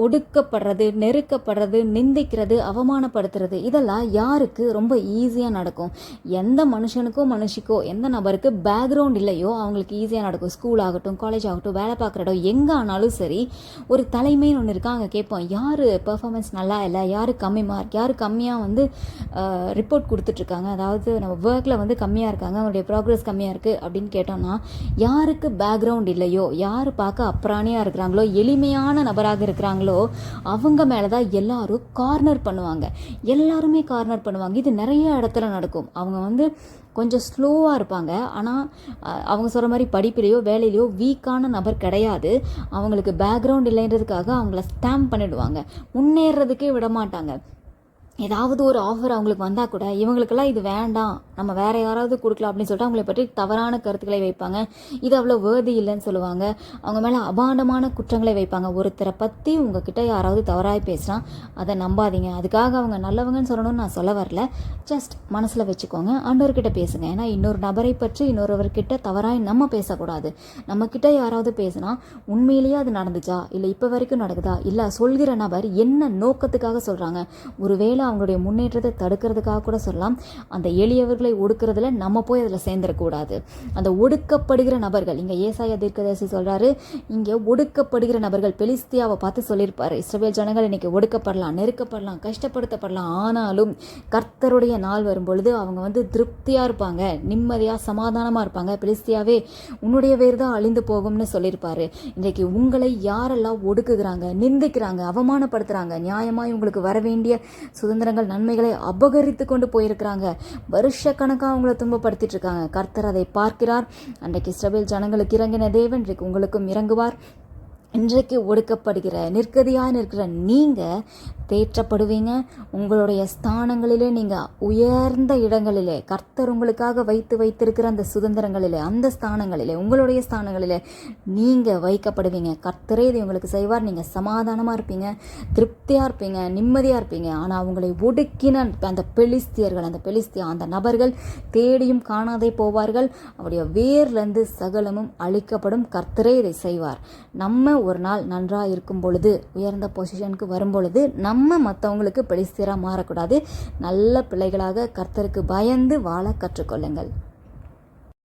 ஒடுக்கப்படுறது, நெருக்கப்படுறது, நிந்திக்கிறது, அவமானப்படுத்துறது இதெல்லாம் யாருக்கு ரொம்ப ஈஸியாக நடக்கும்? எந்த மனுஷனுக்கோ மனுஷிக்கோ எந்த நபருக்கு பேக்ரவுண்ட் இல்லையோ அவங்களுக்கு ஈஸியாக நடக்கும். ஸ்கூல் ஆகட்டும், காலேஜ் ஆகட்டும், வேலை பார்க்குற இடம் எங்கே ஆனாலும் சரி, ஒரு தலைமைன்னு ஒன்று இருக்கா. அங்கே கேட்போம், யார் பெர்ஃபார்மன்ஸ் நல்லா இல்லை, யார் கம்மி மார்க், யார் கம்மியாக ரிப்போர்ட் கொடுத்துட்ருக்காங்க, அதாவது நம்ம ஒர்க்கில் கம்மியாக இருக்காங்க, அவங்களுடைய ப்ராக்ரஸ் கம்மியாக இருக்குது அப்படின்னு கேட்டோம்னா, யாருக்கு பேக்ரவுண்ட் இல்லையோ, யார் பார்க்க அப்ராணியாக இருக்கிறாங்களோ, எளிமையான நபராக இருக்கிறாங்களோ அவங்க மேலே தான் எல்லாரும் கார்னர் பண்ணுவாங்க. எல்லாருமே கார்னர் பண்ணுவாங்க. இது நிறைய இடத்துல நடக்கும். அவங்க கொஞ்சம் ஸ்லோவாக இருப்பாங்க. ஆனால் அவங்க சொல்கிற மாதிரி படிப்பிலையோ வேலையிலையோ வீக்கான நபர் கிடையாது. அவங்களுக்கு பேக்ரவுண்ட் இல்லைன்றதுக்காக அவங்கள ஸ்டாம்ப் பண்ணிடுவாங்க. முன்னேறதுக்கே விட மாட்டாங்க. ஏதாவது ஒரு ஆஃபர் அவங்களுக்கு வந்தால் கூட இவங்களுக்கெல்லாம் இது வேண்டாம், நம்ம வேறு யாராவது கொடுக்கலாம் அப்படின்னு சொல்லிட்டு அவங்கள பற்றி தவறான கருத்துக்களை வைப்பாங்க. இது அவ்வளோ வேர்தி இல்லைன்னு சொல்லுவாங்க. அவங்க மேலே அபாண்டமான குற்றங்களை வைப்பாங்க. ஒருத்தரை பற்றி உங்ககிட்ட யாராவது தவறாக பேசினா அதை நம்பாதீங்க. அதுக்காக அவங்க நல்லவங்கன்னு சொல்லணும்னு நான் சொல்ல வரல. ஜஸ்ட் மனசில் வச்சுக்கோங்க, ஆண்டவர்கிட்ட பேசுங்க. ஏன்னா இன்னொரு நபரை பற்றி இன்னொருவர்கிட்ட தவறாக நம்ம பேசக்கூடாது. நம்மக்கிட்ட யாராவது பேசினா உண்மையிலேயே அது நடந்துச்சா, இல்லை இப்போ வரைக்கும் நடக்குதா, இல்லை சொல்கிற நபர் என்ன நோக்கத்துக்காக சொல்கிறாங்க, ஒருவேளை அவங்களுடைய முன்னேற்றத்தை தடுக்கிறதுக்காக கூட சொல்லலாம். அந்த எளியவர்களை ஒடுக்கிறதுல நம்ம போய் அதில் சேர்ந்துடக்கூடாது. அந்த ஒடுக்கப்படுகிற நபர்கள், இங்கே ஏசாயா தீர்க்கதரிசி சொல்கிறாரு, இங்கே ஒடுக்கப்படுகிற நபர்கள் பெலிஸ்தியாவை பார்த்து சொல்லியிருப்பாரு, இஸ்ரவேல் ஜனங்கள் இன்னைக்கு ஒடுக்கப்படலாம், நெருக்கப்படலாம், கஷ்டப்படுத்தப்படலாம், ஆனாலும் கர்த்தருடைய நாள் வரும்பொழுது அவங்க திருப்தியாக இருப்பாங்க, நிம்மதியாக சமாதானமாக இருப்பாங்க. பெலிஸ்தியாவே உன்னுடைய வேறு தான் அழிந்து போகும்னு சொல்லியிருப்பாரு. இன்றைக்கு உங்களை யாரெல்லாம் ஒடுக்குகிறாங்க, நிந்திக்கிறாங்க, அவமானப்படுத்துகிறாங்க, நியாயமாக உங்களுக்கு வர வேண்டிய சுதந்திரங்கள், நன்மைகளை அபகரித்து கொண்டு போயிருக்கிறாங்க, வருஷக்கணக்காக அவங்கள துன்பப்படுத்திட்டு இருக்காங்க. கர்த்தர் அதை பார்க்கிறார். அன்றைக்கு இஸ்ரவேல் ஜனங்களுக்கு இறங்கின தேவன் இன்றைக்கு உங்களுக்கும் இறங்குவார். இன்றைக்கு ஒடுக்கப்படுகிற நிற்கதியாக நிற்கிற நீங்கள் தேற்றப்படுவீங்க. உங்களுடைய ஸ்தானங்களிலே, நீங்கள் உயர்ந்த இடங்களிலே, கர்த்தர் உங்களுக்காக வைத்திருக்கிற அந்த சுதந்திரங்களிலே, அந்த ஸ்தானங்களிலே, உங்களுடைய ஸ்தானங்களிலே நீங்கள் வைக்கப்படுவீங்க. கர்த்தரே இது உங்களுக்கு செய்வார். நீங்கள் சமாதானமாக இருப்பீங்க, திருப்தியாக இருப்பீங்க, நிம்மதியாக இருப்பீங்க. ஆனால் உங்களை ஒடுக்கின அந்த பெலிஸ்தியர்கள், அந்த நபர்கள் தேடியும் காணாதே போவார்கள். அவருடைய வேர்லேருந்து சகலமும் அழிக்கப்படும். கர்த்தரே இதை செய்வார். நம்ம ஒரு நாள் நன்றாக இருக்கும் பொழுது, உயர்ந்த பொசிஷனுக்கு வரும் பொழுது நம்ம மற்றவங்களுக்கு பெலிஸ்தியராக மாறக்கூடாது. நல்ல பிள்ளைகளாக கர்த்தருக்கு பயந்து வாழ கற்றுக்கொள்ளுங்கள்.